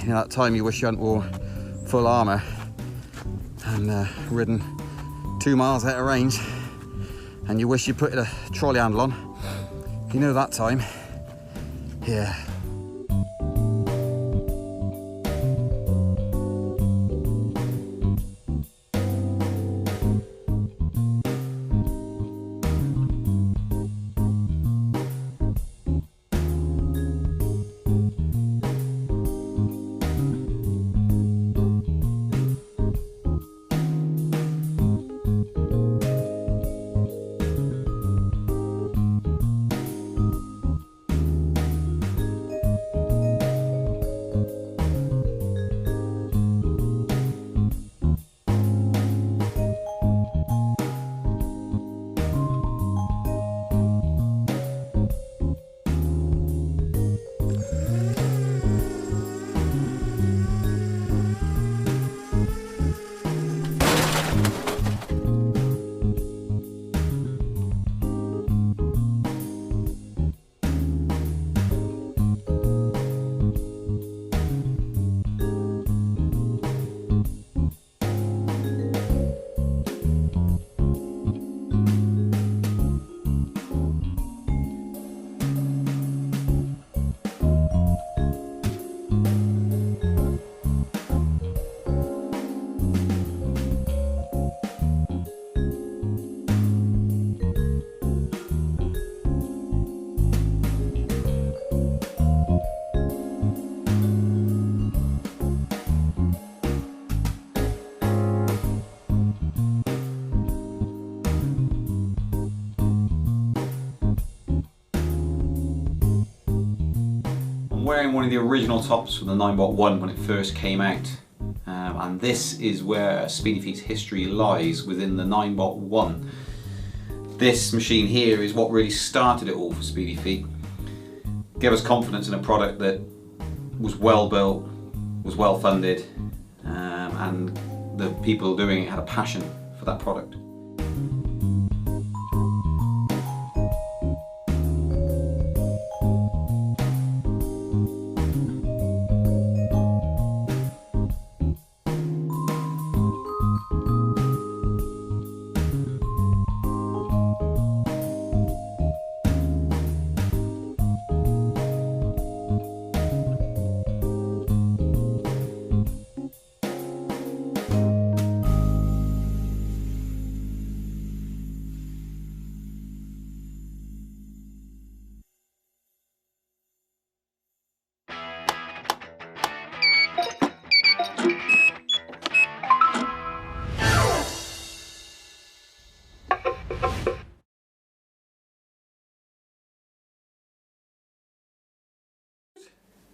You know, that time you wish you hadn't wore full armour and ridden 2 miles out of range, and you wish you put a trolley handle on. You know that time. Yeah. I'm wearing one of the original tops from the 9x1 when it first came out, and this is where Speedy Feet's history lies, within the 9x1. This machine here is what really started it all for Speedy Feet. Gave us confidence in a product that was well built, was well funded, and the people doing it had a passion for that product.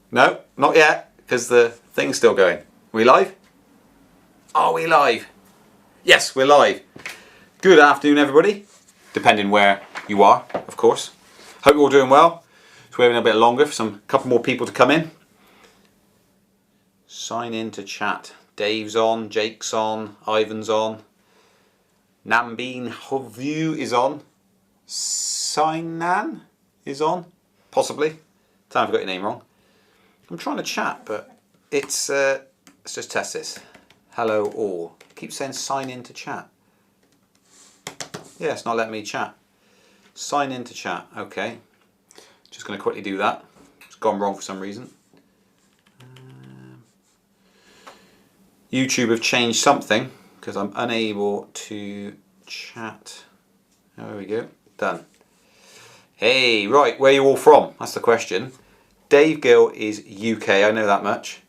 No, not yet, because the thing's still going. Are we live? Are we live? Yes, we're live. Good afternoon, everybody. Depending where you are, of course. Hope you're all doing well. Just waiting a bit longer for a couple more people to come in. Sign in to chat. Dave's on, Jake's on, Ivan's on. Nambeen Hoview is on. Signan is on. Possibly. Tell me if I got your name wrong. I'm trying to chat, but it's let's just test this. Hello all. It keeps saying sign in to chat. Yeah, it's not letting me chat. Sign in to chat. Okay. Just going to quickly do that. It's gone wrong for some reason. YouTube have changed something because I'm unable to chat. There we go. Done. Hey, right. Where are you all from? That's the question. Dave Gill is UK, I know that much.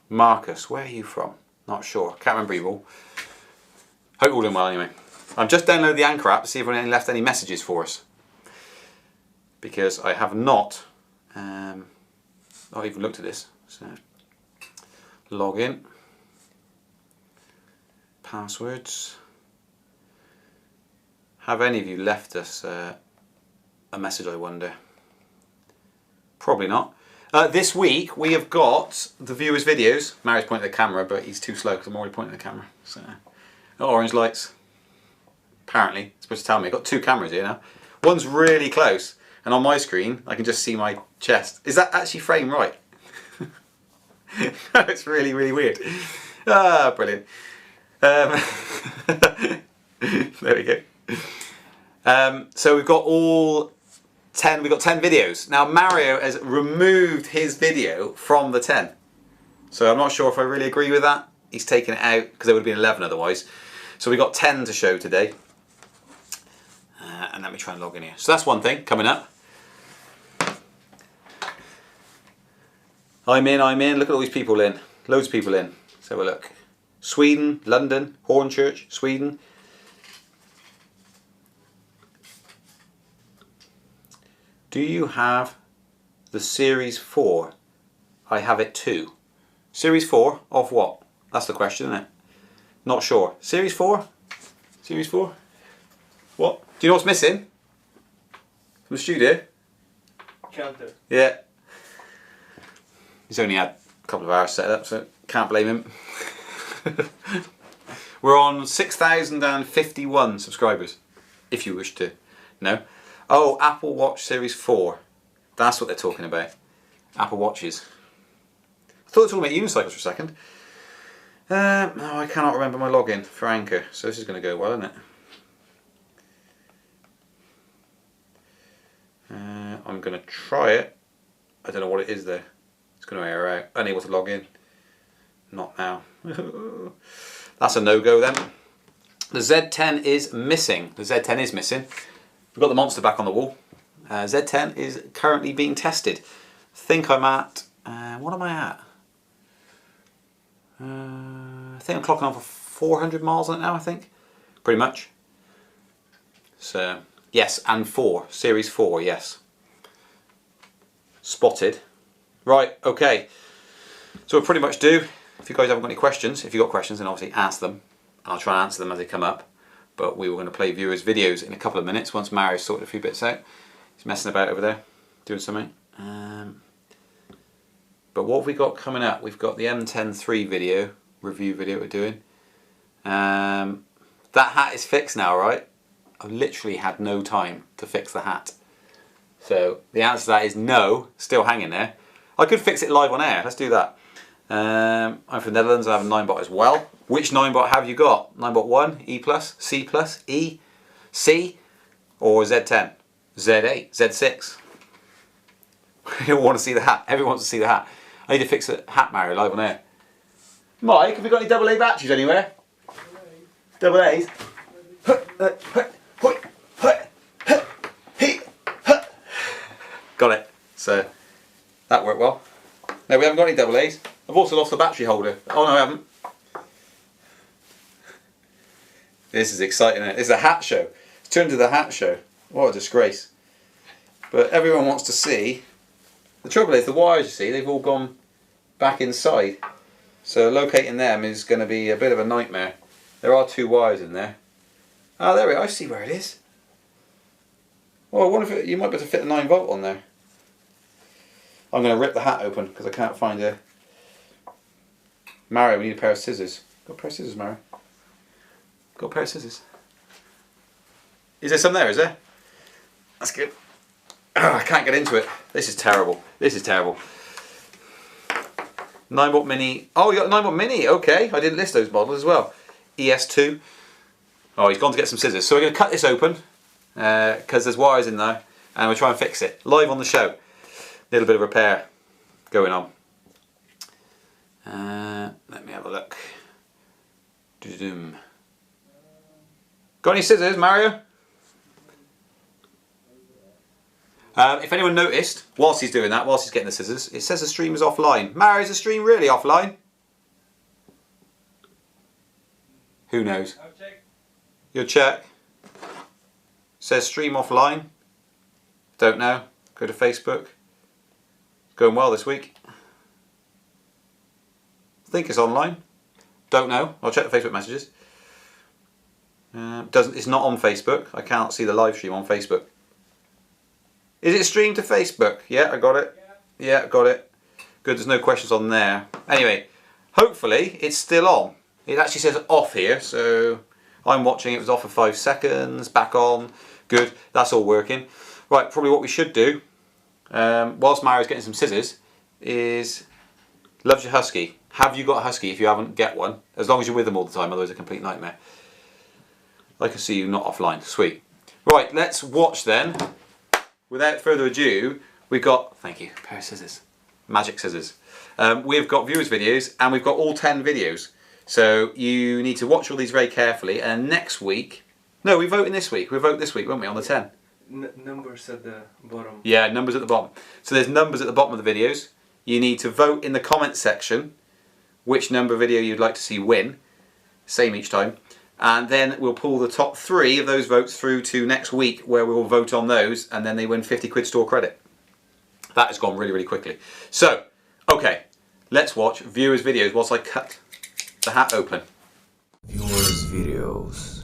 Marcus, where are you from? Not sure, can't remember you all. Hope you're all doing well anyway. I've just downloaded the Anchor app to see if anyone left any messages for us. Because I have not even looked at this. So, log in. Passwords. Have any of you left us a message, I wonder? Probably not. This week we have got the viewers' videos. Mary's pointing at the camera, but he's too slow because I'm already pointing at the camera. So, orange lights. Apparently, it's supposed to tell me. I've got two cameras here now. One's really close, and on my screen I can just see my chest. Is that actually frame right? It's really, really weird. Ah, brilliant. There we go. So we've got all 10, we've got 10 videos. Now Mario has removed his video from the 10. So I'm not sure if I really agree with that. He's taken it out because there would have been 11 otherwise. So we've got 10 to show today. And let me try and log in here. So that's one thing coming up. I'm in. Look at all these people in. Loads of people in. Let's have a look. Sweden, London, Hornchurch, Sweden. Do you have the Series 4? I have it too. Series 4 of what? That's the question, isn't it? Not sure. Series 4? Series 4? What? Do you know what's missing? From the studio? Counter. Yeah. He's only had a couple of hours set up, so can't blame him. We're on 6,051 subscribers, if you wish to know. Oh, Apple Watch Series 4. That's what they're talking about. Apple Watches. I thought they were talking about unicycles for a second. No, I cannot remember my login for Anchor, so this is going to go well, isn't it? I'm going to try it. I don't know what it is though. It's going to error out. Unable to log in. Not now. That's a no-go then. The Z10 is missing. The Z10 is missing. We've got the monster back on the wall. Z10 is currently being tested. I think I'm at... what am I at? I think I'm clocking on for 400 miles on it now, I think. Pretty much. So, yes, and 4. Series 4, yes. Spotted. Right, okay. So we'll pretty much do. If you guys haven't got any questions, if you've got questions, then obviously ask them. I'll try and answer them as they come up. But we were going to play viewers' videos in a couple of minutes once Mario's sorted a few bits out. He's messing about over there, doing something. But what have we got coming up? We've got the M10-3 video, review video we're doing. That hat is fixed now, right? I've literally had no time to fix the hat. So the answer to that is no, still hanging there. I could fix it live on air, let's do that. I'm from the Netherlands, I have a 9-bot as well. Which 9-bot have you got? 9-bot 1, E+, C+, E, C, or Z10? Z8, Z6? You don't want to see the hat, everyone wants to see the hat. I need to fix the hat, Mario, live on air. Mike, have we got any AA batteries anywhere? Double A's? Got it. So that worked well. No, we haven't got any double A's. I've also lost the battery holder. Oh no, I haven't. This is exciting, isn't it? This is a hat show. It's turned to the hat show. What a disgrace. But everyone wants to see. The trouble is the wires, you see, they've all gone back inside. So locating them is going to be a bit of a nightmare. There are 2 wires in there. Ah, there we are. I see where it is. Oh, I wonder if you might be able to fit a 9-volt on there. I'm going to rip the hat open because I can't find a... Mario, we need a pair of scissors. Got a pair of scissors, Mario? Got a pair of scissors. Is there some there, is there? That's good. Oh, I can't get into it. This is terrible. This is terrible. 9-bot mini. Oh, you got a 9-bot mini. Okay, I didn't list those models as well. ES2. Oh, he's gone to get some scissors. So we're going to cut this open because there's wires in there, and we'll try and fix it live on the show. Little bit of repair going on. Let me have a look. Got any scissors, Mario? If anyone noticed, whilst he's doing that, whilst he's getting the scissors, it says the stream is offline. Mario, is the stream really offline? Who knows? I'll check. You'll check. Says stream offline. Don't know. Go to Facebook. Going well this week. I think it's online. Don't know. I'll check the Facebook messages. It's not on Facebook. I can't see the live stream on Facebook. Is it streamed to Facebook? Yeah, I got it. Yeah, got it. Good, there's no questions on there. Anyway, hopefully it's still on. It actually says off here, so I'm watching. It was off for 5 seconds, back on. Good, that's all working. Right, probably what we should do, whilst Mario's getting some scissors, is Loves your husky. Have you got a husky if you haven't, get one? As long as you're with them all the time, otherwise it's a complete nightmare. I can see you not offline. Sweet. Right, let's watch then. Without further ado, we've got, thank you, a pair of scissors. Magic scissors. We've got viewers videos and we've got all 10 videos. So you need to watch all these very carefully, and next week, no, we're voting this week. We'll vote this week, won't we, on the 10? Numbers at the bottom. Yeah, numbers at the bottom. So there's numbers at the bottom of the videos. You need to vote in the comments section which number video you'd like to see win. Same each time. And then we'll pull the top 3 of those votes through to next week, where we'll vote on those, and then they win 50 quid store credit. That has gone really, really quickly. So, okay, let's watch viewers' videos whilst I cut the hat open. Viewers videos.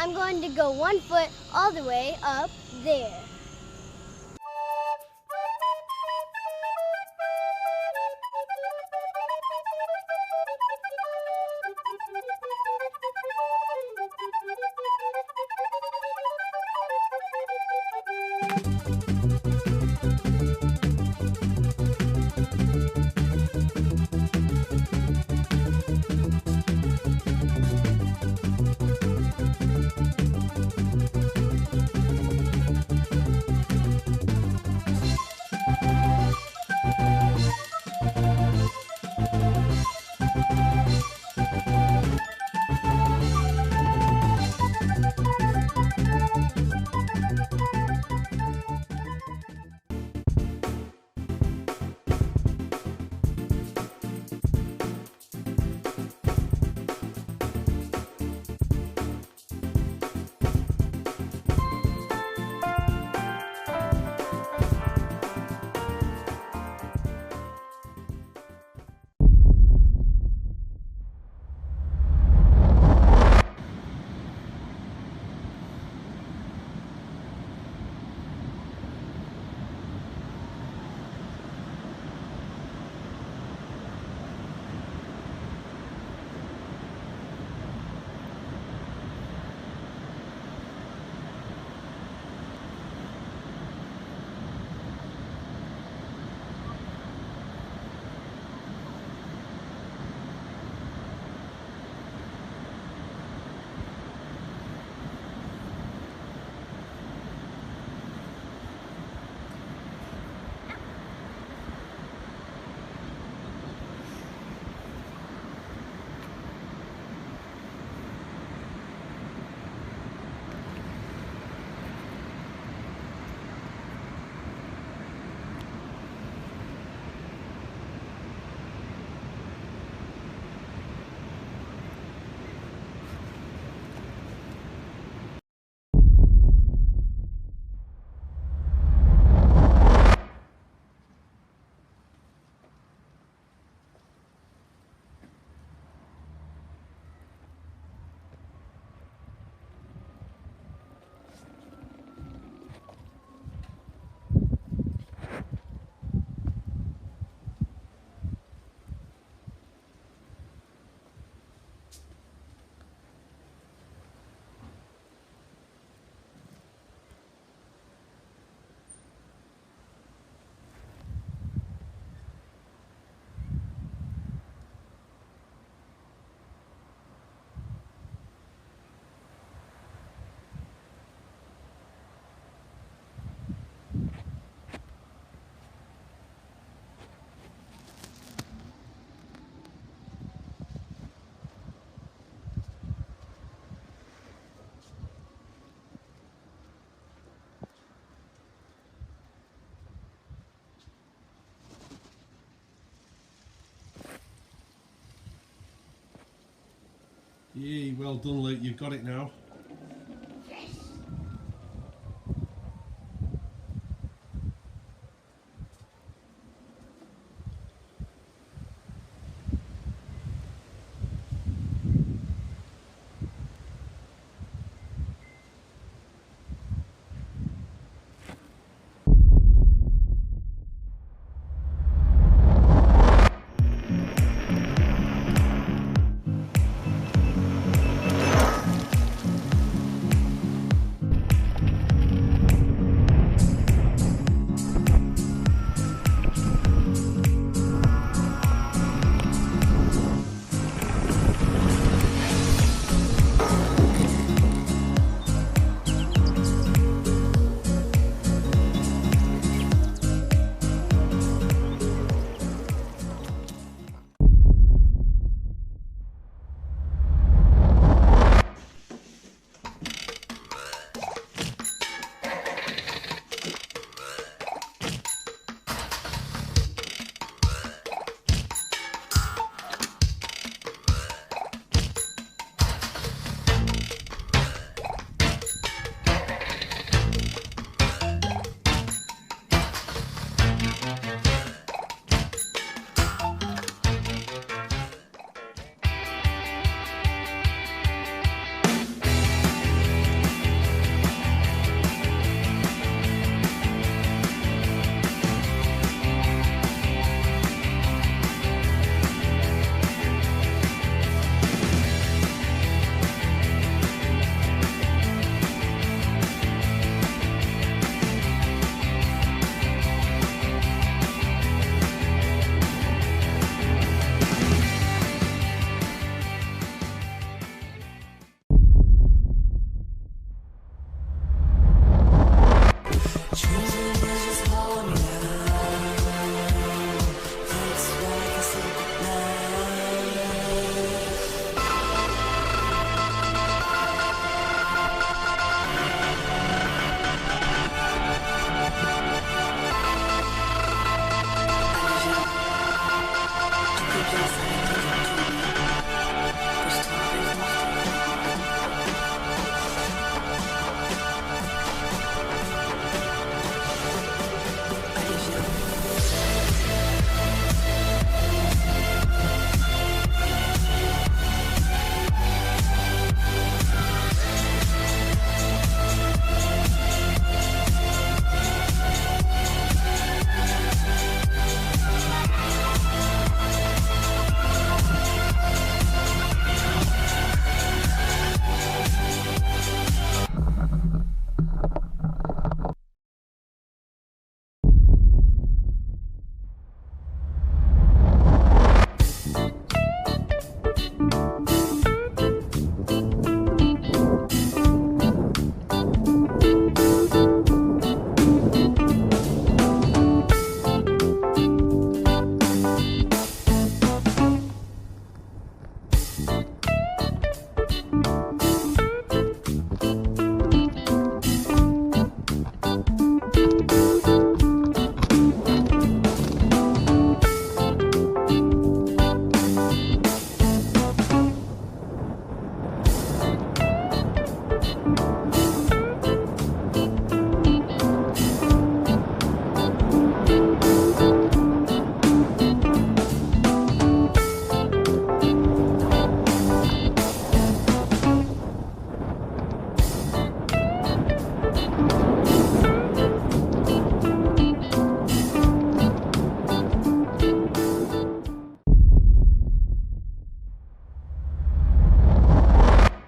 I'm going to go 1 foot all the way up there. Yeah, well done, Luke. You've got it now.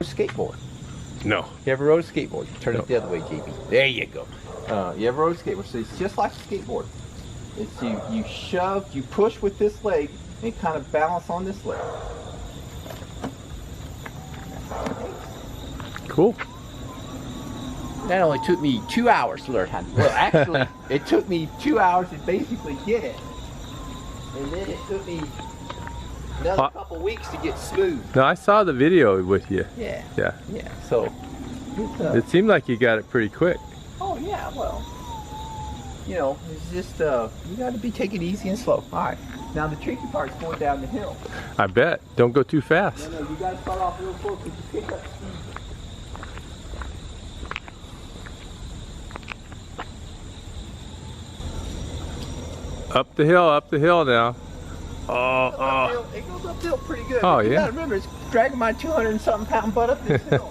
Skateboard. No. You ever rode a skateboard? Turn No. it the other way, JB. There you go. You ever rode a skateboard? So it's just like a skateboard. It's you shove, you push with this leg, and kind of balance on this leg. Cool. That only took me 2 hours to learn how to do it. Well, actually, it took me 2 hours to basically get it. And then it took me another couple weeks to get smooth. No, I saw the video with you. Yeah. Yeah. Yeah. So, It seemed like you got it pretty quick. oh yeah, well, you know, it's just, you gotta be taking it easy and slow. All right. Now the tricky part's going down the hill. I bet. Don't go too fast. No, you gotta start off real slow because you pick up speed. Up the hill now. Oh. It goes uphill pretty good. Oh, You yeah. gotta remember, it's dragging my 200 and something pound butt up this hill.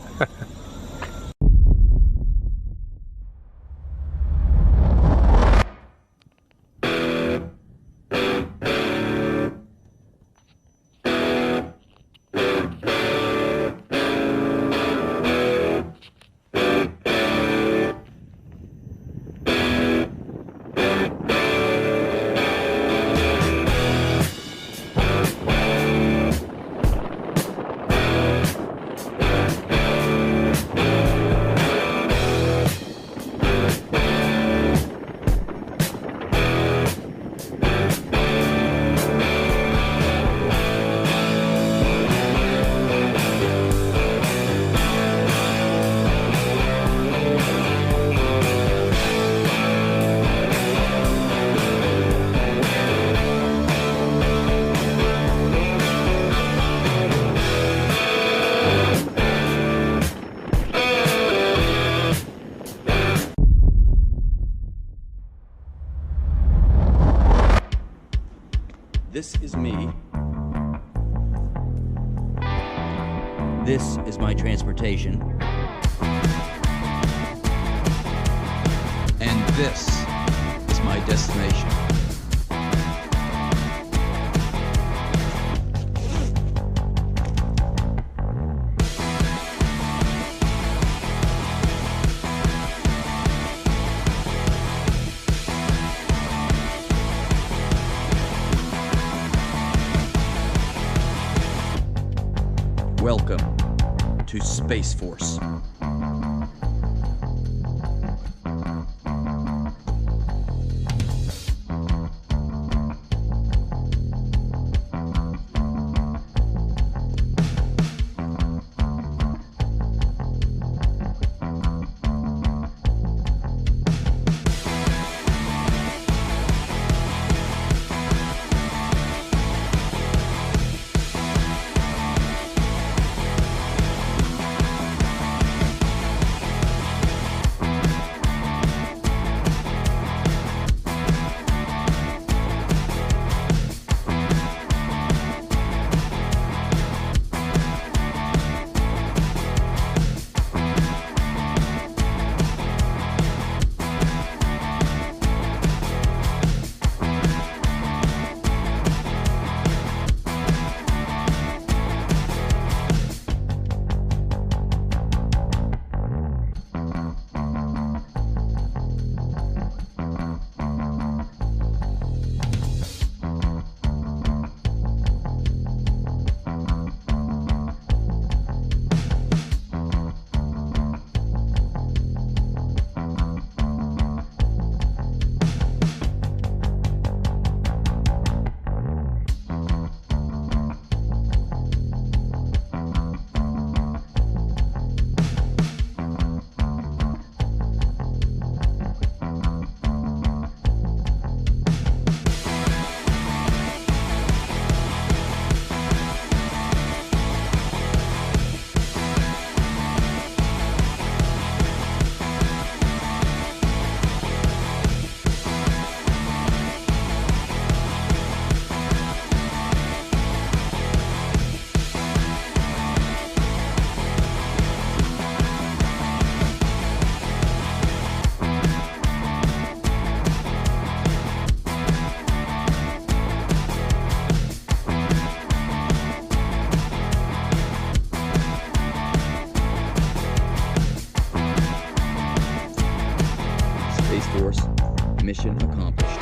This is me. This is my transportation. And this is my destination. Welcome to Space Force. Space Force, mission accomplished.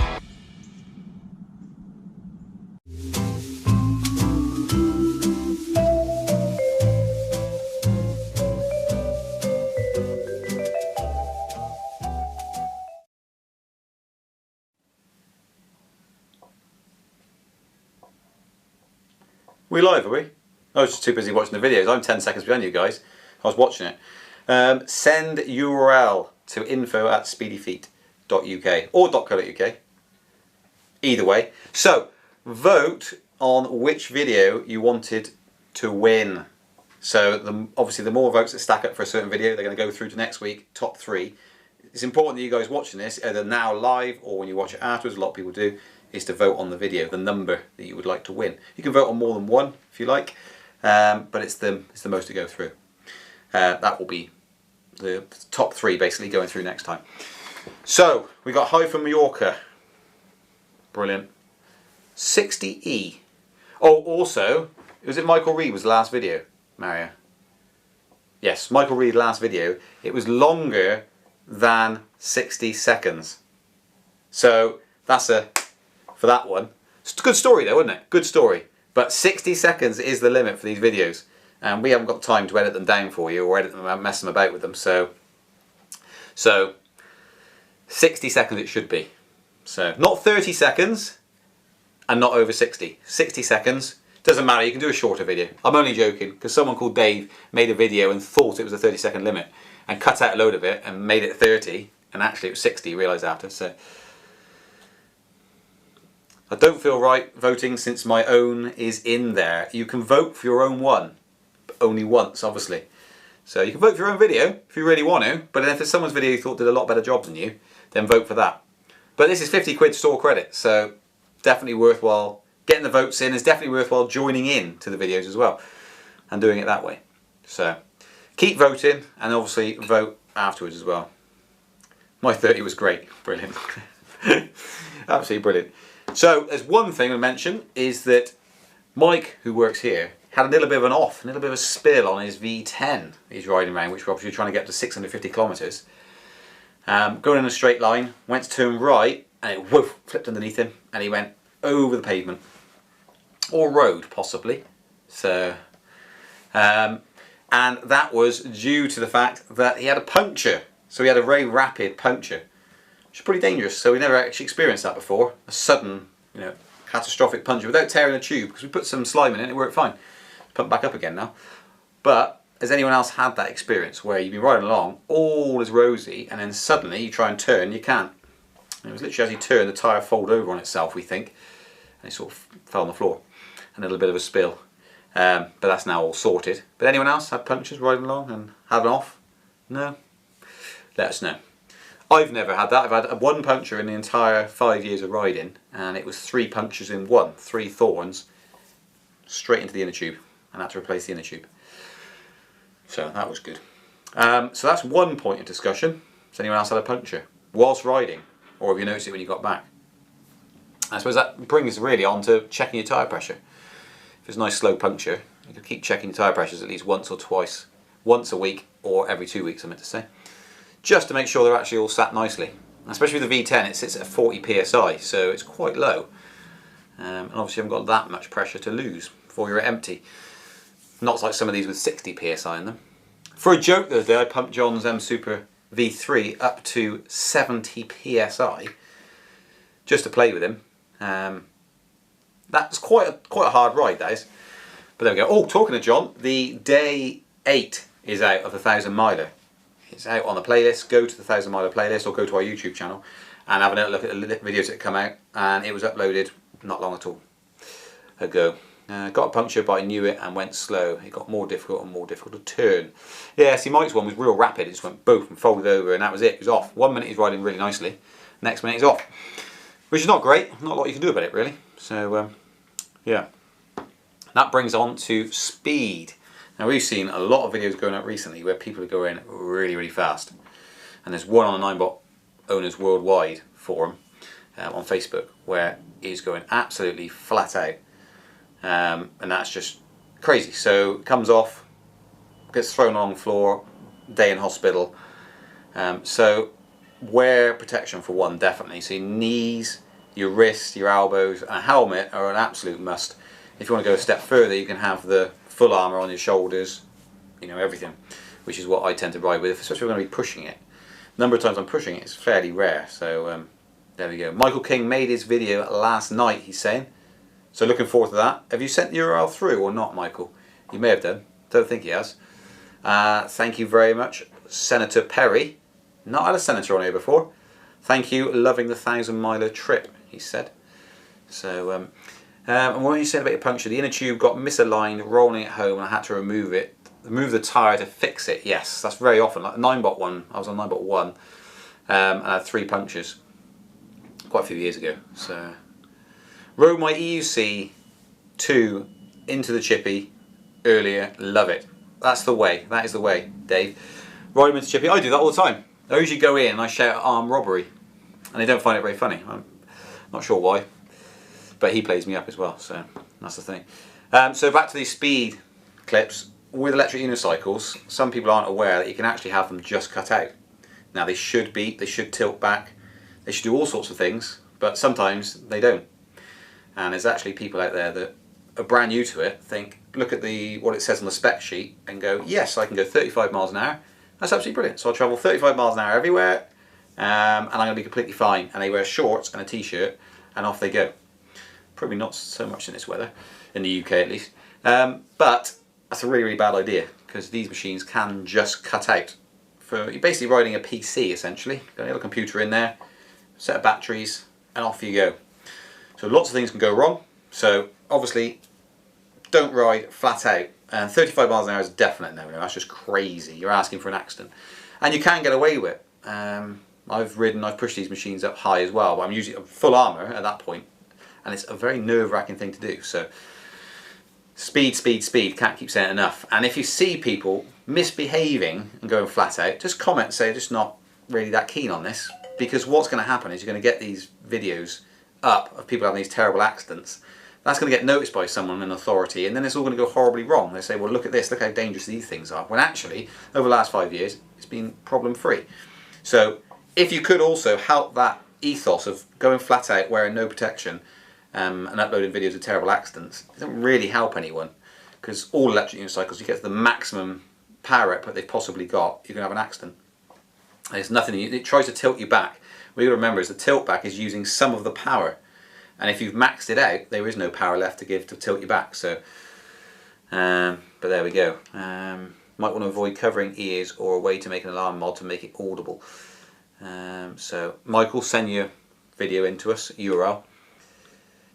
We live, are we? I was just too busy watching the videos. I'm 10 seconds behind you guys. I was watching it. Send URL to info@speedyfeet.uk or .co.uk. Either way. So, vote on which video you wanted to win. So obviously the more votes that stack up for a certain video, they're going to go through to next week, top 3. It's important that you guys watching this, either now live or when you watch it afterwards, a lot of people do, is to vote on the video, the number that you would like to win. You can vote on more than one if you like, but it's the most to go through. That will be the top 3 basically going through next time. So we got High from Mallorca. Brilliant. 60E. Oh, also, was it Michael Reed was the last video, Mario? Yes, Michael Reed last video. It was longer than 60 seconds. So that's for that one. It's a good story though, isn't it? Good story. But 60 seconds is the limit for these videos. And we haven't got time to edit them down for you or edit them and mess them about with them. So 60 seconds it should be. So not 30 seconds and not over 60. 60 seconds. Doesn't matter, you can do a shorter video. I'm only joking because someone called Dave made a video and thought it was a 30-second limit and cut out a load of it and made it 30 and actually it was 60, realised after. So I don't feel right voting since my own is in there. You can vote for your own one, but only once obviously. So you can vote for your own video if you really want to, but if there's someone's video you thought did a lot better job than you, then vote for that. But this is 50 quid store credit, so definitely worthwhile. Getting the votes in is definitely worthwhile joining in to the videos as well and doing it that way. So keep voting and obviously vote afterwards as well. My 30 was great, brilliant. Absolutely brilliant. So there's one thing to mention is that Mike, who works here, had a little bit of an off, a little bit of a spill on his V10 he's riding around, which we're obviously trying to get up to 650 kilometres. Going in a straight line, went to turn right and it woof, flipped underneath him and he went over the pavement. Or road possibly. So and that was due to the fact that he had a puncture. So he had a very rapid puncture, which is pretty dangerous. So we never actually experienced that before. A sudden, catastrophic puncture without tearing a tube, because we put some slime in it, it worked fine. Pump back up again now. But has anyone else had that experience where you've been riding along, all is rosy, and then suddenly you try and turn, you can't. And it was literally as you turn, the tyre folded over on itself, we think, and it sort of fell on the floor. And a little bit of a spill. But that's now all sorted. But anyone else had punctures riding along and had an off? No? Let us know. I've never had that. I've had one puncture in the entire 5 years of riding, and it was 3 punctures in one, 3 thorns, straight into the inner tube, and had to replace the inner tube. So that was good. So that's one point of discussion. Has anyone else had a puncture whilst riding, or have you noticed it when you got back? I suppose that brings us really on to checking your tyre pressure. If it's a nice slow puncture, you can keep checking your tyre pressures at least once or twice, once a week or every 2 weeks, I meant to say, just to make sure they're actually all sat nicely. Especially with the V10, it sits at 40 psi, so it's quite low. And obviously you haven't got that much pressure to lose before you're empty. Not like some of these with 60 psi in them. For a joke the other day, I pumped John's M Super V3 up to 70 psi just to play with him. That's quite a hard ride, that is. But there we go. Oh, talking to John, the day 8 is out of the 1,000 miler. It's out on the playlist. Go to the 1,000 miler playlist or go to our YouTube channel and have a little look at the videos that come out. And it was uploaded not long at all ago. Got a puncture, but I knew it and went slow. It got more difficult and more difficult to turn. Yeah, see, Mike's one was real rapid. It just went boom and folded over, and that was it. It was off. 1 minute he's riding really nicely, next minute he's off, which is not great. Not a lot you can do about it, really. So, yeah. That brings on to speed. Now, we've seen a lot of videos going out recently where people are going really, really fast. And there's one on the 9bot Owners Worldwide forum on Facebook where he's going absolutely flat out. And that's just crazy. So it comes off, gets thrown on the floor, day in hospital. So wear protection for one, definitely. So your knees, your wrists, your elbows, and a helmet are an absolute must. If you want to go a step further, you can have the full armour on your shoulders, everything, which is what I tend to ride with, especially if I'm going to be pushing it. The number of times I'm pushing it is fairly rare. So there we go. Michael King made his video last night, he's saying. So looking forward to that. Have you sent the URL through or not, Michael? You may have done. Don't think he has. Thank you very much, Senator Perry. Not had a senator on here before. Thank you, loving the 1,000 miler trip, he said. So And what you said about your puncture, the inner tube got misaligned rolling it home and I had to remove the tyre to fix it. Yes, that's very often. Like 9-bot one, I was on 9-bot 1 and I had 3 punctures quite a few years ago. So, rode my EUC 2 into the chippy earlier, love it. That's the way, that is the way, Dave. Ride them into chippy, I do that all the time. I usually go in and I shout armed robbery and they don't find it very funny. I'm not sure why, but he plays me up as well, so that's the thing. So back to these speed clips. With electric unicycles, some people aren't aware that you can actually have them just cut out. Now they should tilt back, they should do all sorts of things, but sometimes they don't. And there's actually people out there that are brand new to it, look at what it says on the spec sheet and go, yes, I can go 35 miles an hour. That's absolutely brilliant. So I'll travel 35 miles an hour everywhere, and I'm going to be completely fine. And they wear shorts and a t-shirt, and off they go. Probably not so much in this weather, in the UK at least. But that's a really, really bad idea, because these machines can just cut out. You're basically riding a PC essentially. Got a little computer in there, set of batteries, and off you go. So lots of things can go wrong. So obviously, don't ride flat out. And 35 miles an hour is a definite no. That's just crazy. You're asking for an accident, and you can get away with it. I've pushed these machines up high as well, but I'm usually full armour at that point, and it's a very nerve-wracking thing to do. So speed, speed, speed, can't keep saying it enough. And if you see people misbehaving and going flat out, just comment and say, just not really that keen on this, because what's going to happen is you're going to get these videos up of people having these terrible accidents. That's going to get noticed by someone in authority, and then it's all going to go horribly wrong. They say, well, look at this, look how dangerous these things are. When actually, over the last 5 years, it's been problem-free. So if you could also help that ethos of going flat out, wearing no protection, and uploading videos of terrible accidents, it doesn't really help anyone, because all electric unicycles, you get to the maximum power output they've possibly got, you're going to have an accident. There's nothing, it tries to tilt you back. What you've got to remember is the tilt back is using some of the power, and if you've maxed it out, there is no power left to give to tilt you back. So, but there we go. Might want to avoid covering ears or a way to make an alarm mod to make it audible. So Michael, send your video in to us, URL.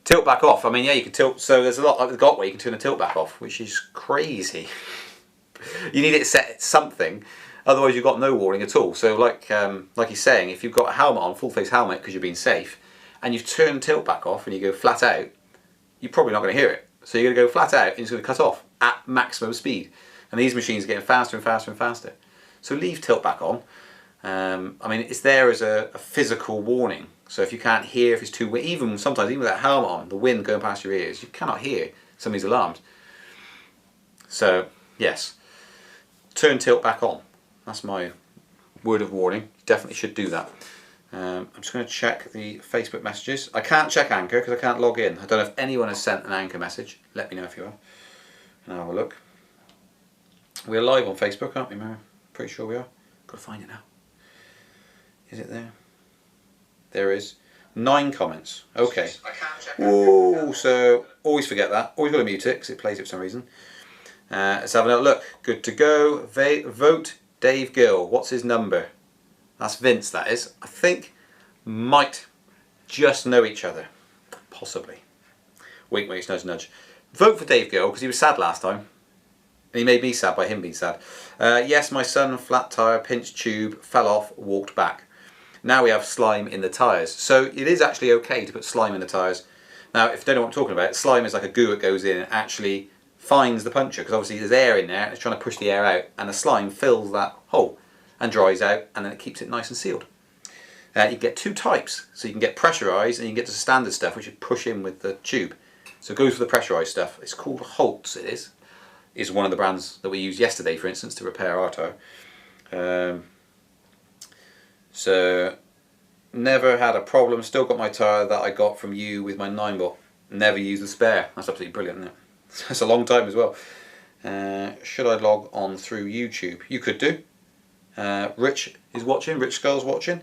Tilt back off. I mean, yeah, you can tilt. So there's a lot like the GOT where you can turn the tilt back off, which is crazy. You need it set at something, otherwise you've got no warning at all. So like he's saying, if you've got a helmet on, full face helmet because you're being safe, and you've turned tilt back off and you go flat out, you're probably not going to hear it. So you're going to go flat out and it's going to cut off at maximum speed. And these machines are getting faster and faster and faster. So leave tilt back on. I mean, it's there as a physical warning. So if you can't hear, if it's too windy, sometimes even with that helmet on, the wind going past your ears, you cannot hear some of these alarms. So yes, turn tilt back on. That's my word of warning. You definitely should do that. I'm just going to check the Facebook messages. I can't check Anchor because I can't log in. I don't know if anyone has sent an Anchor message. Let me know if you are, and I'll have a look. We're live on Facebook, aren't we, Mary? Pretty sure we are. Got to find it now. Is it there? There is 9 comments. Okay. Oh, so always forget that. Always got to mute it because it plays it for some reason. Let's have a little look. Good to go. Vote Dave Gill. What's his number? That's Vince, that is. I think might just know each other. Possibly. Wink, wink, nudge, nudge. Vote for Dave Gill because he was sad last time. And he made me sad by him being sad. Yes, my son, flat tyre, pinched tube, fell off, walked back. Now we have slime in the tyres. So it is actually okay to put slime in the tyres. Now, if you don't know what I'm talking about, slime is like a goo that goes in and actually finds the puncture, because obviously there's air in there, it's trying to push the air out, and the slime fills that hole and dries out, and then it keeps it nice and sealed. You get 2 types, so you can get pressurised and you can get the standard stuff, which you push in with the tube. So it goes for the pressurised stuff. It's called Holtz, it is one of the brands that we used yesterday, for instance, to repair our tyre. So, never had a problem, still got my tyre that I got from you with my 9-bot. Never used the spare. That's absolutely brilliant, isn't it? That's a long time as well. Should I log on through YouTube? You could do. Rich is watching, Rich Skull's watching.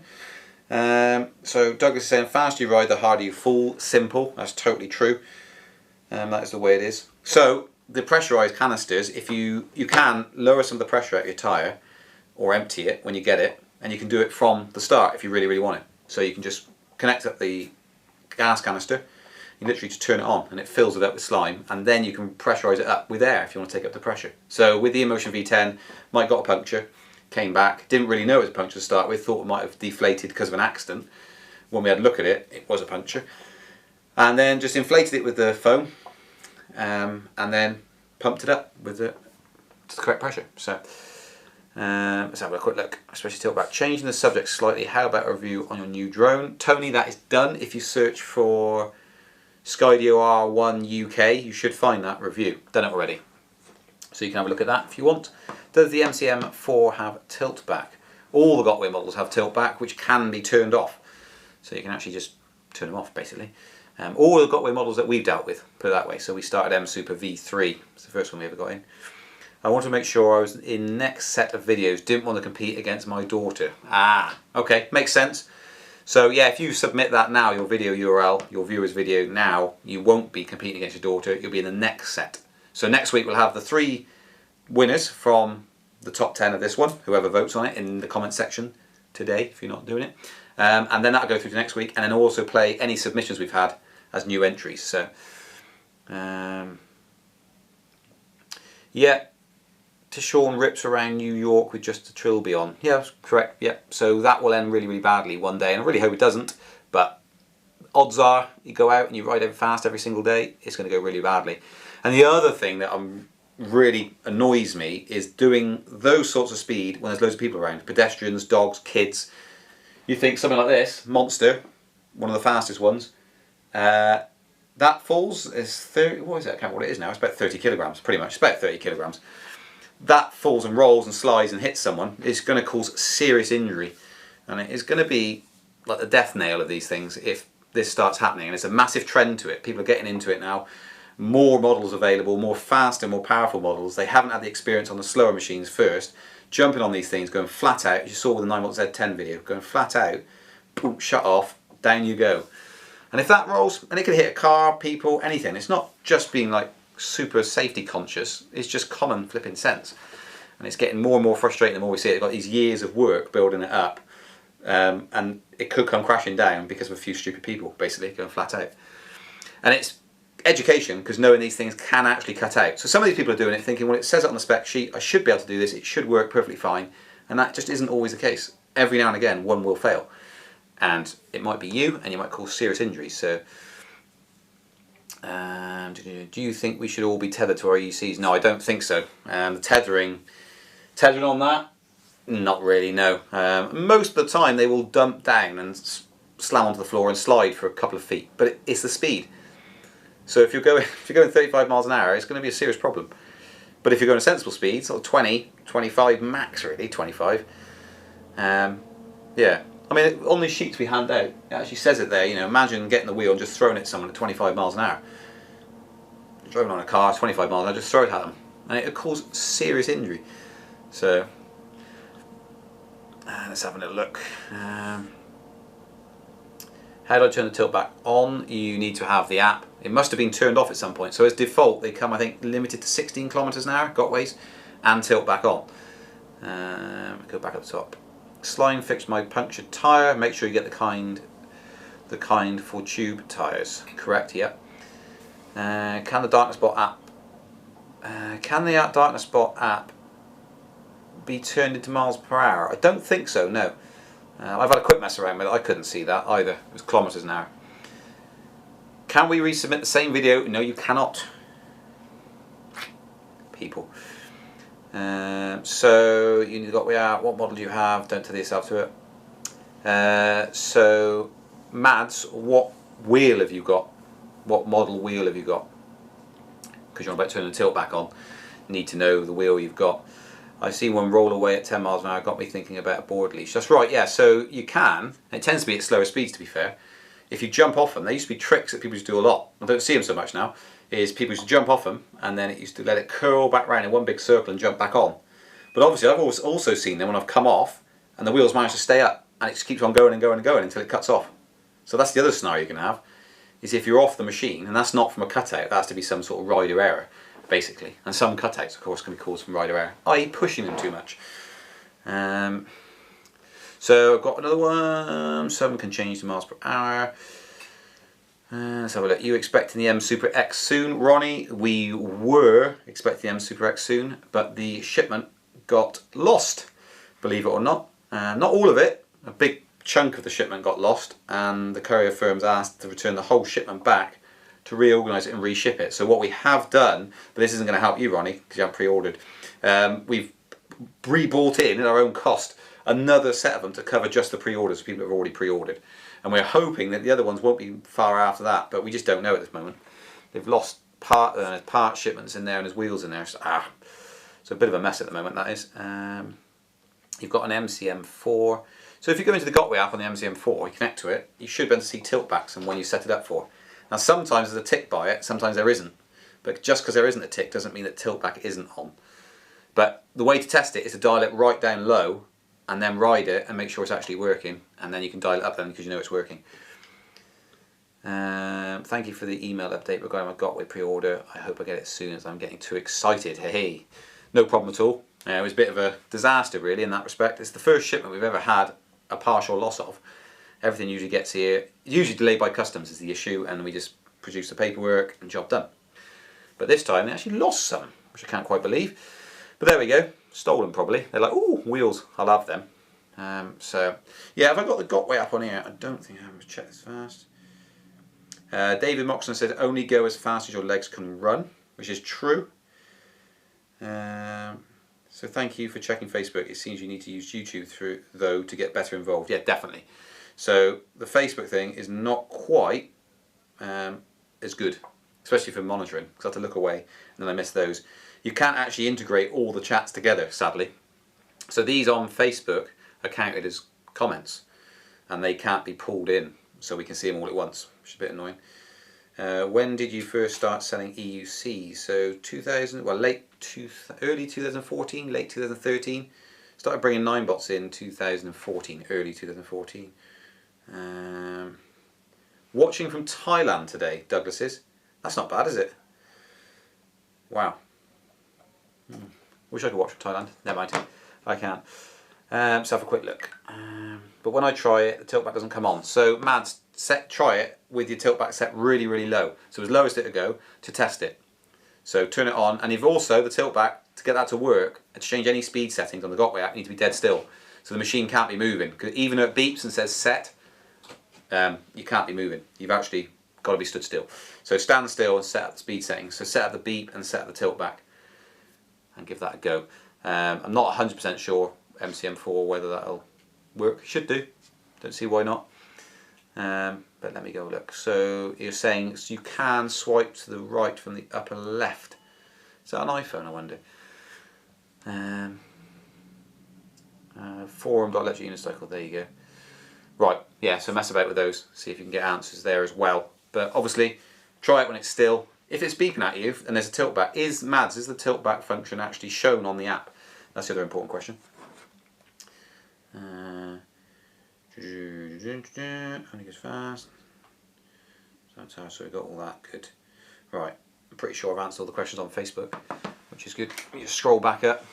So Douglas is saying, faster you ride, the harder you fall. Simple, that's totally true. That is the way it is. So, the pressurised canisters, if you can lower some of the pressure out of your tyre, or empty it when you get it, and you can do it from the start if you really, really want it. So you can just connect up the gas canister, You literally just turn it on and it fills it up with slime, and then you can pressurize it up with air if you want to take up the pressure. So with the Emotion V10, Mike got a puncture, came back, didn't really know it was a puncture to start with, thought it might have deflated because of an accident. When we had a look at it, it was a puncture. And then just inflated it with the foam, and then pumped it up with to the correct pressure. So let's have a quick look, especially tilt back. Changing the subject slightly, how about a review on your new drone? Tony, that is done. If you search for Skydio R1 UK, you should find that review. Done it already. So you can have a look at that if you want. Does the MCM4 have tilt back? All the Gotway models have tilt back, which can be turned off. So you can actually just turn them off, basically. All the Gotway models that we've dealt with, put it that way. So we started M Super V3. It's the first one we ever got in. I want to make sure I was in next set of videos. Didn't want to compete against my daughter. Ah, okay, makes sense. So yeah, if you submit that now, your video URL, your viewer's video now, you won't be competing against your daughter. You'll be in the next set. So next week we'll have the 3 winners from the top 10 of this one, whoever votes on it in the comment section today, if you're not doing it. And then that'll go through to next week, and then also play any submissions we've had as new entries. So yeah, to Sean rips around New York with just a trilby on. Yeah, that's correct. Yeah, so that will end really, really badly one day, and I really hope it doesn't. But odds are, you go out and you ride fast every single day, it's going to go really badly. And the other thing that really annoys me is doing those sorts of speed when there's loads of people around, pedestrians, dogs, kids. You think something like this, Monster, one of the fastest ones, that falls is 30. What is that? I can't remember what it is now. It's about 30 kilograms, pretty much. It's about 30 kilograms. That falls and rolls and slides and hits someone, it's going to cause serious injury, and it is going to be like the death nail of these things if this starts happening. And it's a massive trend to it. People are getting into it now. More models available, more fast and more powerful models. They haven't had the experience on the slower machines first. Jumping on these things, going flat out. As you saw with the 9V Z10 video, going flat out, boom, shut off, down you go. And if that rolls, and it can hit a car, people, anything. It's not just being like super safety conscious, it's just common flipping sense. And it's getting more and more frustrating the more we see it. They've got these years of work building it up, and it could come crashing down because of a few stupid people, basically, going flat out. And it's education, because knowing these things can actually cut out. So some of these people are doing it thinking, well, it says it on the spec sheet, I should be able to do this, it should work perfectly fine. And that just isn't always the case. Every now and again, one will fail. And it might be you, and you might cause serious injuries. So do you think we should all be tethered to our EUCs? No, I don't think so. The tethering on that, not really, no. Most of the time they will dump down and slam onto the floor and slide for a couple of feet, but it's the speed. So if you're going 35 miles an hour, it's going to be a serious problem. But if you're going a sensible speed, sort of 20, 25 max, really, 25. Yeah. I mean, on the sheets we hand out, it actually says it there, you know, imagine getting the wheel and just throwing it at someone at 25 miles an hour. Driving on a car, 25 miles an hour, just throw it at them. And it would cause serious injury. So, let's have a little look. How do I turn the tilt back on? You need to have the app. It must have been turned off at some point. So as default, they come, I think, limited to 16 kilometers an hour, Gotways, and tilt back on. Go back up the top. Slime fixed my punctured tyre. Make sure you get the kind for tube tyres. Correct, yep. Can the Darkness Bot app Darkness Bot app be turned into miles per hour? I don't think so, no. I've had a quick mess around with it, I couldn't see that either. It was kilometres an hour. Can we resubmit the same video? No, you cannot. People. So, what model do you have? Don't tell yourself to it. So, Mads, what wheel have you got? What model wheel have you got? Because you're about to turn the tilt back on. You need to know the wheel you've got. I see one roll away at 10 miles an hour, got me thinking about a board leash. That's right, yeah, so you can, and it tends to be at slower speeds to be fair, if you jump off them. There used to be tricks that people used to do a lot, I don't see them so much now, is people used to jump off them and then it used to let it curl back round in one big circle and jump back on. But obviously I've also seen them when I've come off and the wheels manage to stay up and it just keeps on going and going and going until it cuts off. So that's the other scenario you can have, is if you're off the machine, and that's not from a cutout, that has to be some sort of rider error, basically. And some cutouts, of course, can be caused from rider error, i.e. pushing them too much. So I've got another one. Some can change to miles per hour. Let's have a look. You expecting the M Super X soon, Ronnie? We were expecting the M Super X soon, but the shipment got lost, believe it or not. Not all of it, a big chunk of the shipment got lost, and the courier firms asked to return the whole shipment back to reorganise it and reship it. So what we have done, but this isn't going to help you, Ronnie, because you haven't pre-ordered, we've re-bought in at our own cost another set of them to cover just the pre-orders for people that have already pre-ordered. And we're hoping that the other ones won't be far after that, but we just don't know at this moment. They've lost part shipments in there and there's wheels in there. So, so a bit of a mess at the moment, that is. You've got an MCM4. So if you go into the Gotway app on the MCM4, you connect to it, you should be able to see tilt backs and when you set it up for. Now sometimes there's a tick by it, sometimes there isn't. But just because there isn't a tick doesn't mean that tilt back isn't on. But the way to test it is to dial it right down low and then ride it and make sure it's actually working, and then you can dial it up then because you know it's working. Thank you for the email update regarding my Gotway pre-order. I hope I get it soon as I'm getting too excited. Hey, no problem at all. It was a bit of a disaster really in that respect. It's the first shipment we've ever had a partial loss of. Everything usually gets here, usually delayed by customs is the issue, and we just produce the paperwork and job done. But this time they actually lost some, which I can't quite believe. But there we go. Stolen probably. They're like, ooh, wheels, I'll have them. So, yeah, have I got the Gotway app on here? I don't think I have. Check this fast. David Moxon said, only go as fast as your legs can run, which is true. So thank you for checking Facebook. It seems you need to use YouTube though to get better involved. Yeah, definitely. So the Facebook thing is not quite as good, especially for monitoring, because I have to look away and then I miss those. You can't actually integrate all the chats together, sadly. So these on Facebook are counted as comments and they can't be pulled in so we can see them all at once, which is a bit annoying. When did you first start selling EUC? So early 2014, late 2013. Started bringing 9bots in 2014, early 2014. Watching from Thailand today, Douglas is. That's not bad, is it? Wow. Wish I could watch from Thailand. Never mind. I can't. Let's have a quick look. But when I try it, the tilt back doesn't come on. So Mads, try it with your tilt back set really, really low. So as low as it to go to test it. So turn it on, and you've also the tilt back to get that to work and to change any speed settings on the Gotway app. You need to be dead still, so the machine can't be moving. Because even though it beeps and says set, you can't be moving. You've actually got to be stood still. So stand still and set up the speed settings. So set up the beep and set up the tilt back, and give that a go. I'm not 100% sure MCM4 whether that'll work. Should do. Don't see why not. But let me go look. So you're saying you can swipe to the right from the upper left. Is that an iPhone, I wonder? Forum.electric unicycle, there you go. Right, yeah, so mess about with those. See if you can get answers there as well. But obviously, try it when it's still. If it's beeping at you and there's a tilt back, is the tilt back function actually shown on the app? That's the other important question. Only goes fast. So we got all that good. Right, I'm pretty sure I've answered all the questions on Facebook, which is good. Let me just scroll back up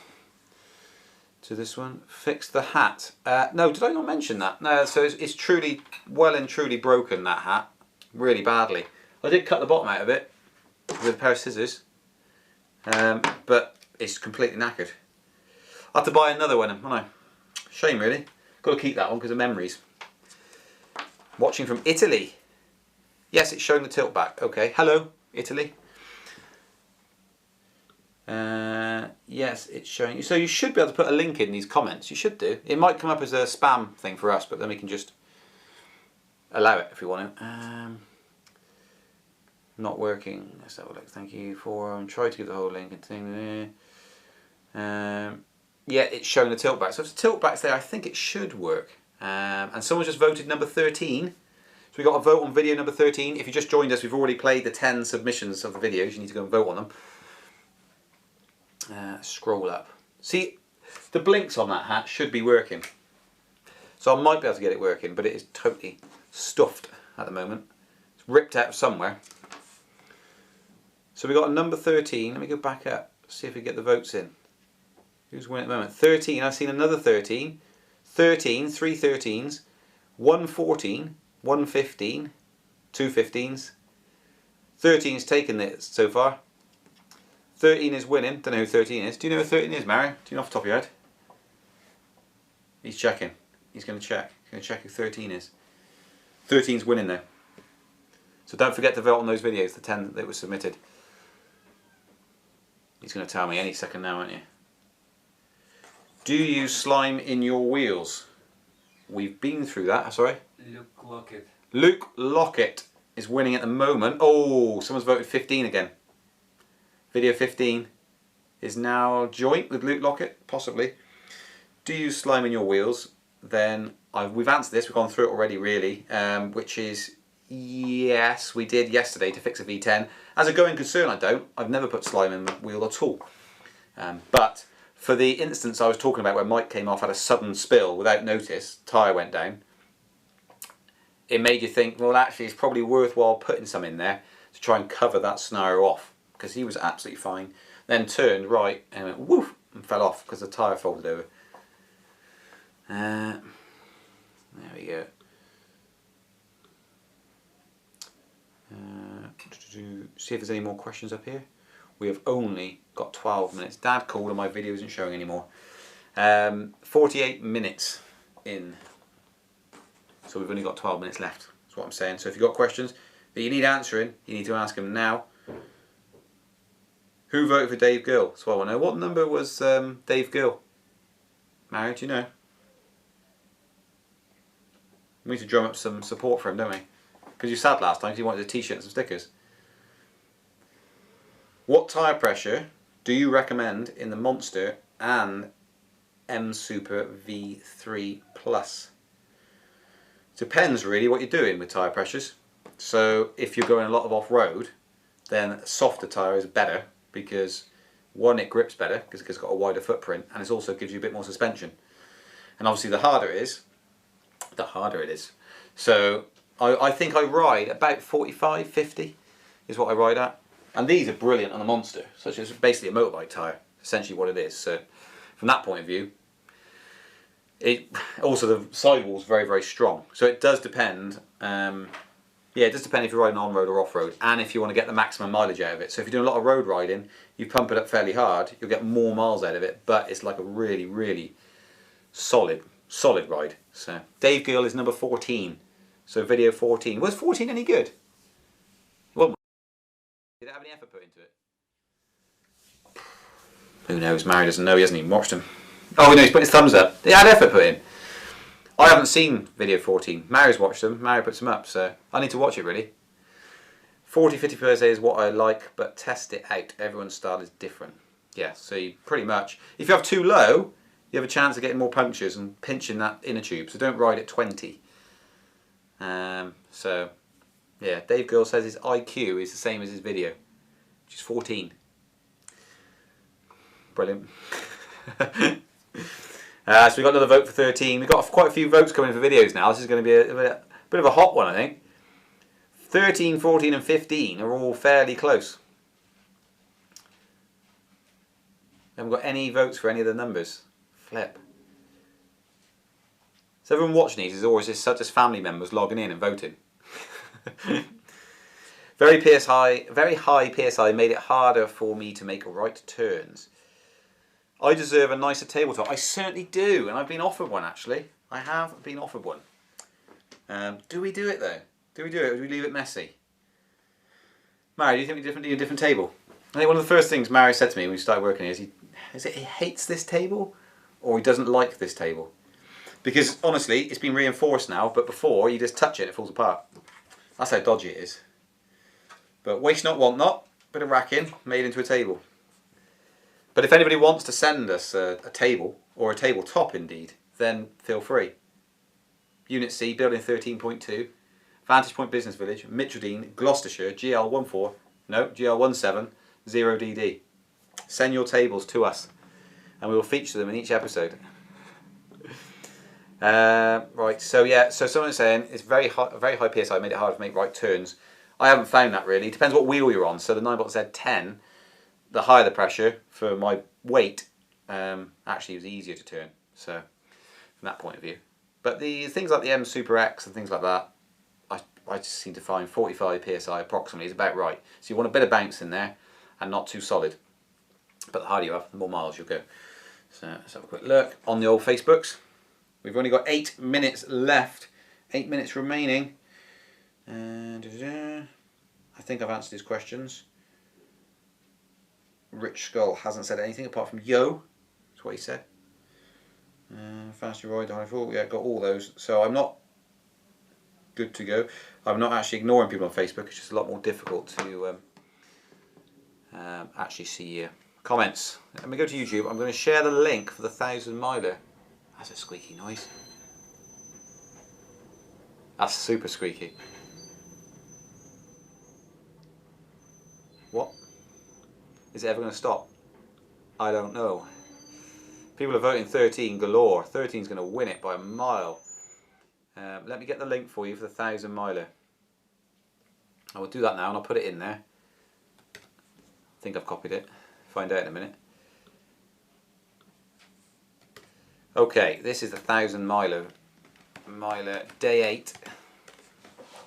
to this one. Fix the hat. No, did I not mention that? No, so it's truly, well and truly broken, that hat, really badly. I did cut the bottom out of it with a pair of scissors, but it's completely knackered. I have to buy another one, haven't I? Shame really. Got to keep that one because of memories. Watching from Italy. Yes, it's showing the tilt back. Okay, hello, Italy. Yes, it's showing you. So you should be able to put a link in these comments. You should do. It might come up as a spam thing for us, but then we can just allow it if we want to. Not working. Let's have a look. Thank you for try to give the whole link and thing there. Yeah, it's showing the tilt back. So if the tilt back's there, I think it should work. And someone just voted number 13. So we got a vote on video number 13. If you just joined us, we've already played the 10 submissions of the videos. You need to go and vote on them. Scroll up. See, the blinks on that hat should be working. So I might be able to get it working, but it is totally stuffed at the moment. It's ripped out somewhere. So we got a number 13. Let me go back up, see if we get the votes in. Who's winning at the moment? 13, I've seen another 13. 13, 3 13s, 114, 115, 2 15s. 13's taken it so far. 13 is winning. Don't know who 13 is. Do you know who 13 is, Mary? Do you know off the top of your head? He's checking. He's going to check. He's going to check who 13 is. 13's winning though. So don't forget to vote on those videos, the 10 that were submitted. He's going to tell me any second now, aren't you? Do you use slime in your wheels? We've been through that. Sorry? Luke Lockett. Luke Lockett is winning at the moment. Oh, someone's voted 15 again. Video 15 is now joint with Luke Lockett, possibly. Do you use slime in your wheels? Then we've answered this, we've gone through it already really, which is yes, we did yesterday to fix a V10. As a going concern I don't. I've never put slime in the wheel at all. But for the instance I was talking about where Mike came off, had a sudden spill without notice, tyre went down, it made you think, well actually it's probably worthwhile putting some in there to try and cover that scenario off, because he was absolutely fine. Then turned right and went woof and fell off because the tyre folded over. There we go. See if there's any more questions up here. We have only got 12 minutes. Dad called and my video isn't showing anymore. 48 minutes in. So we've only got 12 minutes left. That's what I'm saying. So if you've got questions that you need answering, you need to ask them now. Who voted for Dave Gill? So I want to know. What number was Dave Gill? Mary, do you know? We need to drum up some support for him, don't we? Because you sad last time because he wanted a t-shirt and some stickers. What tyre pressure do you recommend in the Monster and M Super V3 Plus? Depends really what you're doing with tyre pressures. So if you're going a lot of off-road, then a softer tyre is better because one, it grips better because it's got a wider footprint, and it also gives you a bit more suspension. And obviously the harder it is, the harder it is. So I think I ride about 45, 50 is what I ride at. And these are brilliant on the Monster, such as basically a motorbike tyre, essentially what it is. So from that point of view, also the sidewall's very, very strong. So it does depend, yeah, it does depend if you're riding on-road or off-road, and if you want to get the maximum mileage out of it. So if you're doing a lot of road riding, you pump it up fairly hard, you'll get more miles out of it, but it's like a really, really solid ride. So Dave Gill is number 14. So video 14. Was 14 any good? Well, did it have any effort put into it? Who knows? Mary doesn't know. He hasn't even watched them. Oh no, he's put his thumbs up. They had effort put in. I haven't seen video 14. Mary's watched them. Mary puts them up, so I need to watch it really. 40-50 per day is what I like, but test it out. Everyone's style is different. Yeah, so you pretty much, if you have too low, you have a chance of getting more punctures and pinching that inner tube. So don't ride at 20. So yeah, Dave Gill says his IQ is the same as his video, which is 14. Brilliant. So we got another vote for 13. We've got quite a few votes coming for videos now. This is going to be a bit of a hot one, I think. 13, 14 and 15 are all fairly close. Haven't got any votes for any of the numbers. Flip. So everyone watching these is always just such as family members logging in and voting. Very high PSI made it harder for me to make right turns. I deserve a nicer tabletop. I certainly do, and I've been offered one actually. I have been offered one. Do we do it though? Do we do it or do we leave it messy? Mary, do you think we need a different table? I think one of the first things Mary said to me when we started working here is he hates this table or he doesn't like this table. Because honestly, it's been reinforced now, but before you just touch it, it falls apart. That's how dodgy it is. But waste not, want not. Bit of racking made into a table. But if anybody wants to send us a table, or a tabletop indeed, then feel free. Unit C, building 13.2, Vantage Point Business Village, Mitchell Gloucestershire, GL17 0DD. Send your tables to us, and we will feature them in each episode. Right, so yeah, so someone's saying it's very high PSI, made it hard to make right turns. I haven't found that really. It depends what wheel you're on. So the 9-bot Z10, the higher the pressure for my weight, actually was easier to turn. So from that point of view, but the things like the M Super X and things like that, I just seem to find 45 psi approximately is about right. So you want a bit of bounce in there and not too solid. But the harder you have, the more miles you'll go. So let's have a quick look on the old Facebooks. We've only got 8 minutes left, 8 minutes remaining. And I think I've answered his questions. Rich Skull hasn't said anything apart from yo. That's what he said. Faster ride, high fall. Yeah, got all those. So I'm not good to go. I'm not actually ignoring people on Facebook. It's just a lot more difficult to actually see comments. Let me go to YouTube. I'm going to share the link for the 1,000 miler. That's a squeaky noise. That's super squeaky. What? Is it ever going to stop? I don't know. People are voting 13 galore. 13 is going to win it by a mile. Let me get the link for you for the 1,000 miler. I will do that now and I'll put it in there. I think I've copied it. Find out in a minute. Okay, this is the 1,000 miler. Day 8.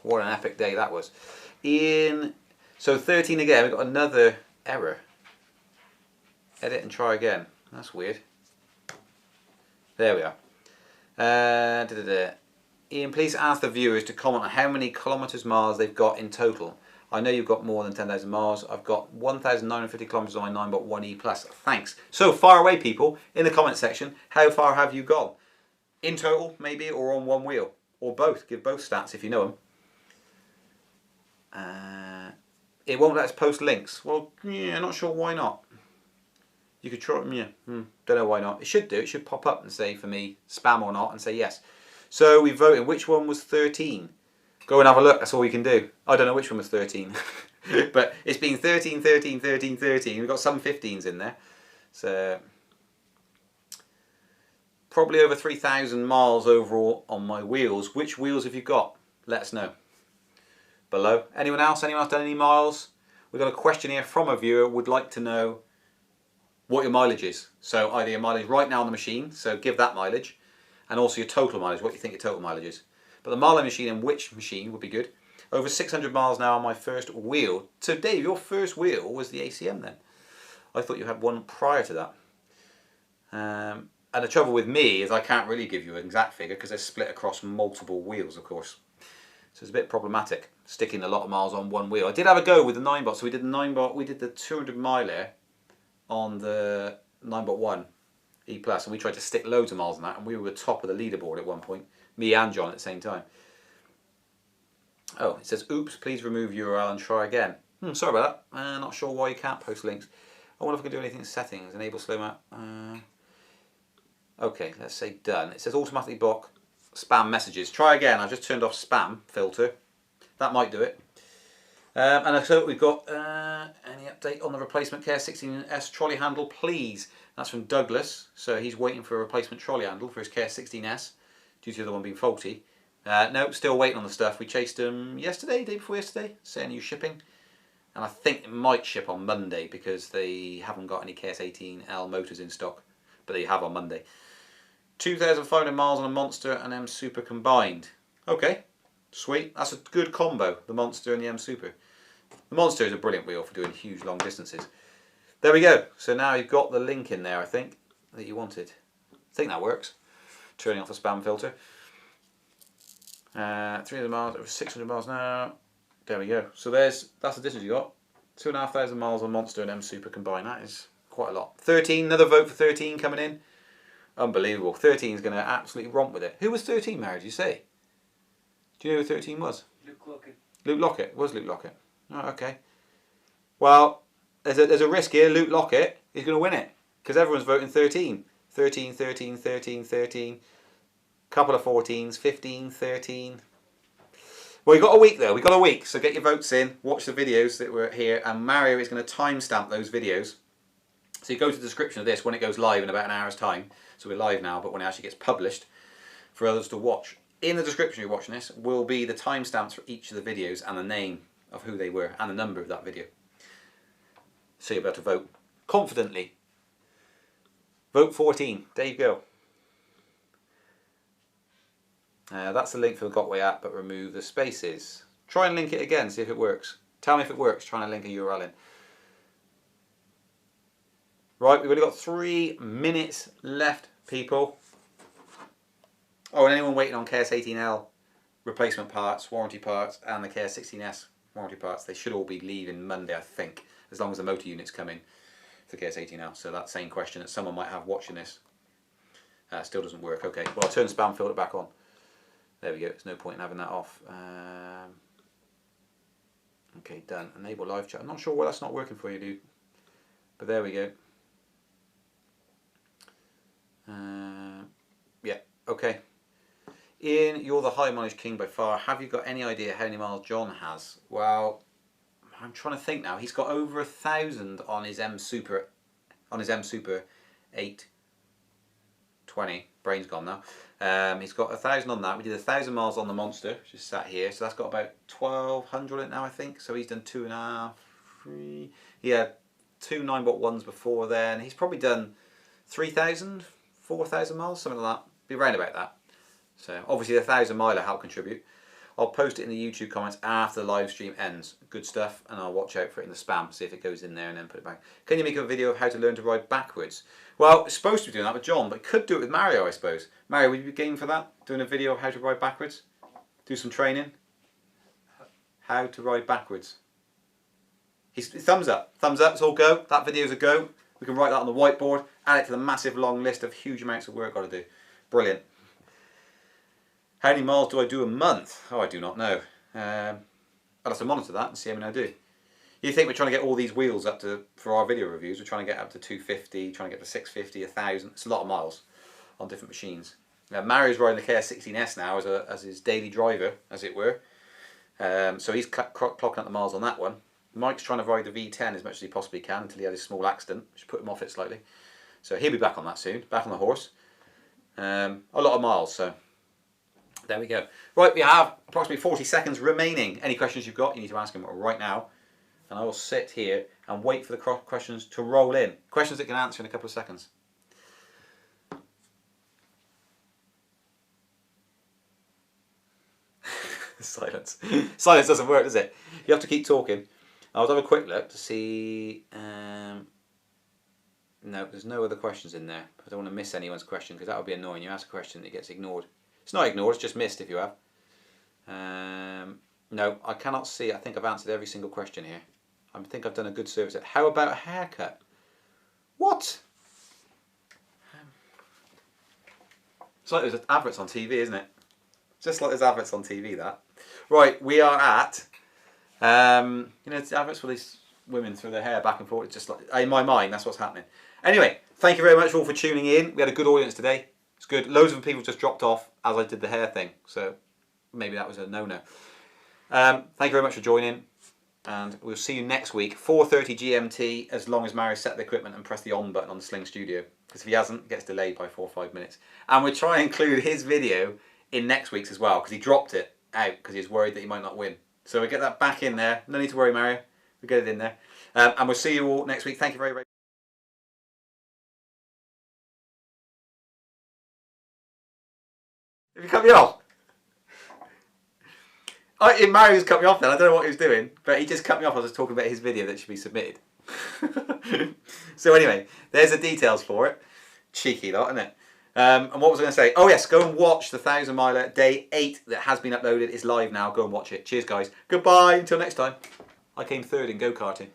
What an epic day that was. So 13 again, we've got another error. Edit and try again. That's weird. There we are. Ian, please ask the viewers to comment on how many kilometres miles they've got in total. I know you've got more than 10,000 miles. I've got 1,950 kilometres on my 9.1E+. Thanks. So far away, people, in the comment section, how far have you gone? In total, maybe, or on one wheel? Or both. Give both stats if you know them. It won't let us post links. Well, yeah, not sure why not. You could try, yeah, don't know why not. It should do, it should pop up and say for me, spam or not, and say yes. So we voted, which one was 13? Go and have a look, that's all you can do. I don't know which one was 13. But it's been 13, 13, 13, 13. We've got some 15s in there. So, probably over 3,000 miles overall on my wheels. Which wheels have you got? Let us know below. Anyone else? Anyone else done any miles? We've got a question here from a viewer would like to know what your mileage is. So either your mileage right now on the machine, so give that mileage, and also your total mileage, what you think your total mileage is. But the mile machine and which machine would be good. Over 600 miles now on my first wheel. So Dave, your first wheel was the ACM then? I thought you had one prior to that. And the trouble with me is I can't really give you an exact figure because they're split across multiple wheels, of course. So it's a bit problematic, sticking a lot of miles on one wheel. I did have a go with the 9-bot, so we did the 9-bot, we did the 200 miler on the 9.1 E+, and we tried to stick loads of miles on that, and we were top of the leaderboard at one point, me and John at the same time. Oh, it says, oops, please remove URL and try again. Sorry about that, not sure why you can't post links. I wonder if I can do anything in settings, enable slow map. Okay, let's say done. It says automatically block spam messages. Try again, I've just turned off spam filter. That might do it. And so we've got any update on the replacement KS16S trolley handle, please. That's from Douglas. So he's waiting for a replacement trolley handle for his KS16S due to the other one being faulty. Nope, still waiting on the stuff. We chased him yesterday, day before yesterday, saying he was shipping. And I think it might ship on Monday because they haven't got any KS18L motors in stock, but they have on Monday. 2,500 miles on a Monster and M Super combined. Okay, sweet. That's a good combo, the Monster and the M Super. The Monster is a brilliant wheel for doing huge long distances. There we go. So now you've got the link in there, I think, that you wanted. I think that works. Turning off the spam filter. 300 miles, over 600 miles now. There we go. So that's the distance you got. 2,500 miles on Monster and M Super combined. That is quite a lot. 13, another vote for 13 coming in. Unbelievable. 13 is going to absolutely romp with it. Who was 13 married, did you say? Do you know who 13 was? Luke Lockett. Luke Lockett. It was Luke Lockett. Oh, okay. Well, there's a risk here. Luke Lockett is going to win it because everyone's voting 13. 13, 13, 13, 13. Couple of 14s, 15, 13. Well, you've got a week though. We've got a week. So get your votes in. Watch the videos that were here. And Mario is going to timestamp those videos. So you go to the description of this when it goes live in about an hour's time. So we're live now, but when it actually gets published for others to watch. In the description you're watching this will be the timestamps for each of the videos and the name of who they were and the number of that video. So you'll be able to vote confidently. Vote 14. There you go. That's the link for the Gotway app, but remove the spaces. Try and link it again, see if it works. Tell me if it works, trying to link a URL in. Right, we've only got 3 minutes left, people. Oh, and anyone waiting on KS18L replacement parts, warranty parts, and the KS16S warranty parts, they should all be leaving Monday, I think, as long as the motor unit's come in for the KS18L. So that same question that someone might have watching this still doesn't work. Okay, well, I'll turn the spam filter back on. There we go, there's no point in having that off. Okay, done. Enable live chat. I'm not sure why that's not working for you, dude. But there we go. Yeah, okay. Ian, you're the high mileage king by far. Have you got any idea how many miles John has? Well, I'm trying to think now. He's got over 1,000 on his M Super 820. Brain's gone now. He's got 1,000 on that. We did 1,000 miles on the Monster, which is sat here. So that's got about 1,200 in it now, I think. So he's done 2.5, 3. He had 2 9.1s before then. He's probably done 3,000, 4,000 miles, something like that. Be around about that. So obviously the 1,000 miler helped contribute. I'll post it in the YouTube comments after the live stream ends. Good stuff, and I'll watch out for it in the spam, see if it goes in there and then put it back. Can you make a video of how to learn to ride backwards? Well, it's supposed to be doing that with John, but could do it with Mario, I suppose. Mario, would you be game for that? Doing a video of how to ride backwards? Do some training? How to ride backwards. Thumbs up, it's all go. That video's a go. We can write that on the whiteboard, add it to the massive long list of huge amounts of work I've got to do. Brilliant. How many miles do I do a month? Oh, I do not know. I'll have to monitor that and see how many I do. You think we're trying to get all these wheels up to, for our video reviews, we're trying to get up to 250, trying to get to 650, 1,000. It's a lot of miles on different machines. Now, Mario's riding the KS16S now as his daily driver, as it were. So he's clocking up the miles on that one. Mike's trying to ride the V10 as much as he possibly can until he had his small accident, which put him off it slightly. So he'll be back on that soon, back on the horse. A lot of miles, so there we go. Right, we have approximately 40 seconds remaining. Any questions you've got, you need to ask them right now. And I will sit here and wait for the questions to roll in. Questions that can answer in a couple of seconds. Silence. Silence doesn't work, does it? You have to keep talking. I'll have a quick look to see. No, there's no other questions in there. I don't want to miss anyone's question because that would be annoying. You ask a question and it gets ignored. It's not ignored, it's just missed if you have. No, I cannot see. I think I've answered every single question here. I think I've done a good service. How about a haircut? What? It's like there's adverts on TV, isn't it? Just like there's adverts on TV, that. Right, we are at, you know, it's adverts for these women through their hair back and forth. It's just like, in my mind, that's what's happening. Anyway, thank you very much all for tuning in. We had a good audience today. It's good. Loads of people just dropped off as I did the hair thing. So maybe that was a no-no. Thank you very much for joining. And we'll see you next week, 4:30 GMT, as long as Mario set the equipment and press the on button on the Sling Studio. Because if he hasn't, it gets delayed by 4 or 5 minutes. And we'll try and include his video in next week's as well, because he dropped it out because he was worried that he might not win. So we'll get that back in there. No need to worry, Mario. We'll get it in there. And we'll see you all next week. Thank you very, very much. Have you cut me off? Mario's cut me off then. I don't know what he was doing, but he just cut me off. I was talking about his video that should be submitted. So anyway, there's the details for it. Cheeky lot, isn't it? And what was I going to say? Oh yes, go and watch the 1,000 miler day 8 that has been uploaded. It's live now. Go and watch it. Cheers, guys. Goodbye. Until next time. I came third in go-karting.